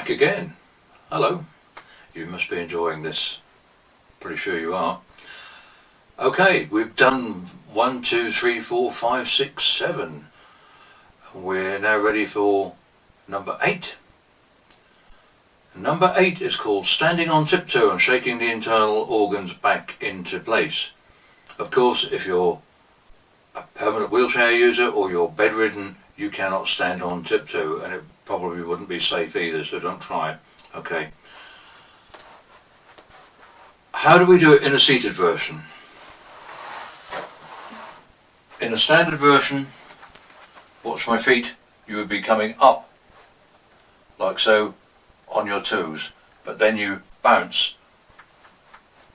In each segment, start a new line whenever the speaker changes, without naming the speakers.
back again. Hello. You must be enjoying this. Pretty sure you are. Okay, we've done 1, 2, 3, 4, 5, 6, 7. We're now ready for number 8. Number 8 is called Standing on Tiptoe and Shaking the Internal Organs Back into Place. Of course, if you're a permanent wheelchair user or you're bedridden, you cannot stand on tiptoe, and it probably wouldn't be safe either, so don't try it. Okay. How do we do it in a seated version? In a standard version, watch my feet, you would be coming up like so on your toes, but then you bounce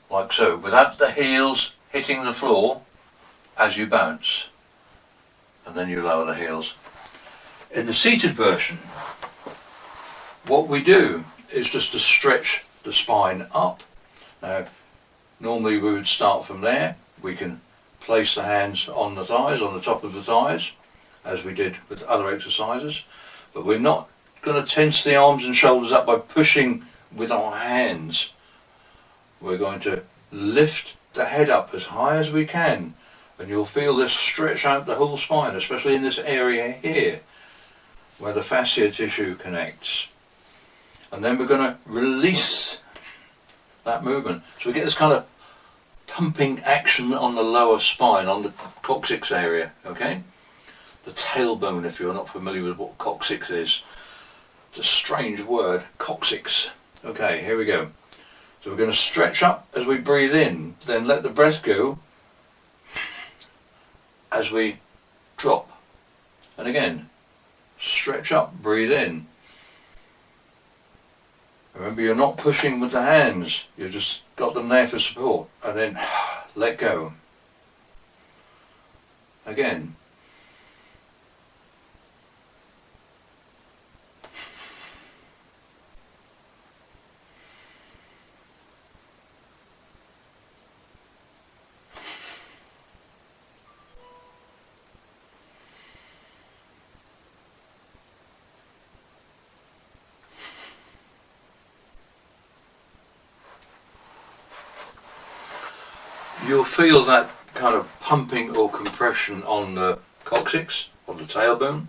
like so without the heels hitting the floor as you bounce, and then you lower the heels. In the seated version, what we do is just to stretch the spine up. Now, normally we would start from there. We can place the hands on the thighs, on the top of the thighs, as we did with other exercises, but we're not going to tense the arms and shoulders up by pushing with our hands. We're going to lift the head up as high as we can, and you'll feel this stretch out the whole spine, especially in this area here where the fascia tissue connects. And then we're going to release that movement, so we get this kind of pumping action on the lower spine, on the coccyx area. Okay, the tailbone, if you're not familiar with what coccyx is. It's a strange word, coccyx. Okay, here we go. So we're going to stretch up as we breathe in, then let the breath go as we drop. And again, stretch up, breathe in. Remember, you're not pushing with the hands, you've just got them there for support, and then let go. Again. You'll feel that kind of pumping or compression on the coccyx, on the tailbone.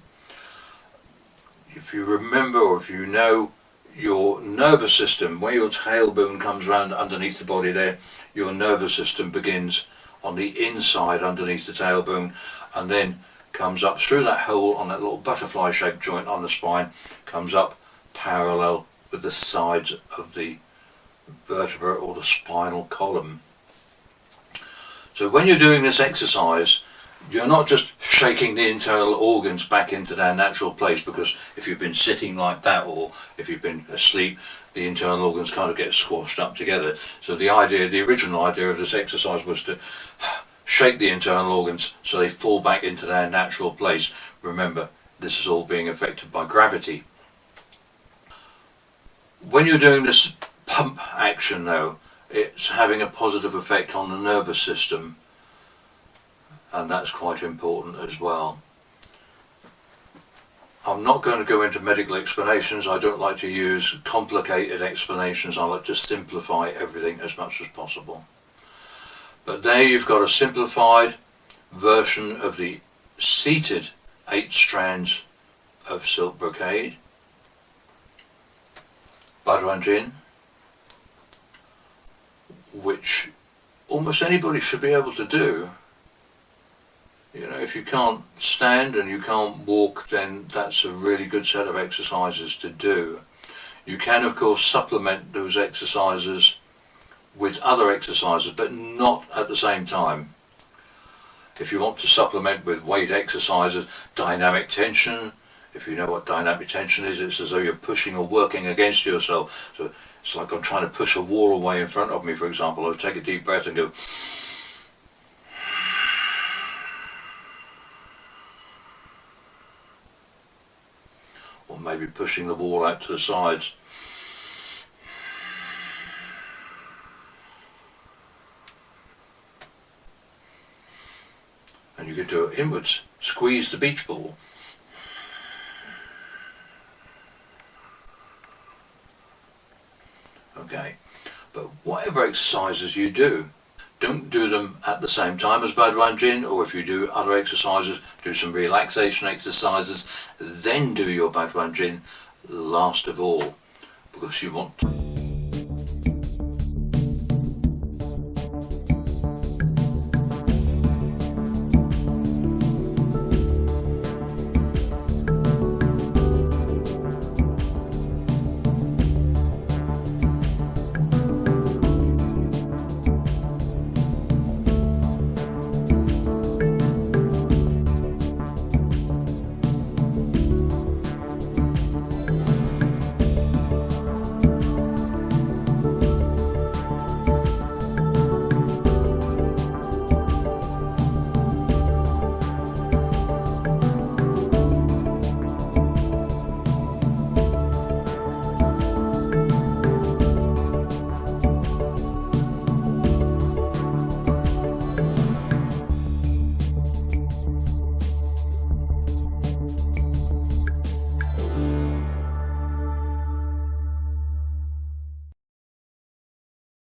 If you remember, or if you know your nervous system, where your tailbone comes around underneath the body there, your nervous system begins on the inside underneath the tailbone and then comes up through that hole on that little butterfly shaped joint on the spine, comes up parallel with the sides of the vertebra or the spinal column. So when you're doing this exercise, you're not just shaking the internal organs back into their natural place, because if you've been sitting like that or if you've been asleep, the internal organs kind of get squashed up together. So the original idea of this exercise was to shake the internal organs so they fall back into their natural place. Remember, this is all being affected by gravity. When you're doing this pump action though, it's having a positive effect on the nervous system, and that's quite important as well. I'm not going to go into medical explanations. I don't like to use complicated explanations. I like to simplify everything as much as possible. But there you've got a simplified version of the seated 8 strands of silk brocade, Baduanjin, which almost anybody should be able to do. You know, if you can't stand and you can't walk, then that's a really good set of exercises to do. You can of course supplement those exercises with other exercises, but not at the same time. If you want to supplement with weight exercises, dynamic tension, if you know what dynamic tension is, it's as though you're pushing or working against yourself. So it's like I'm trying to push a wall away in front of me, for example. I'll take a deep breath and go, or maybe pushing the wall out to the sides. And you could do it inwards, squeeze the beach ball. whatever exercises you do, don't do them at the same time as Baduanjin, or if you do other exercises, do some relaxation exercises, then do your Baduanjin last of all, because you want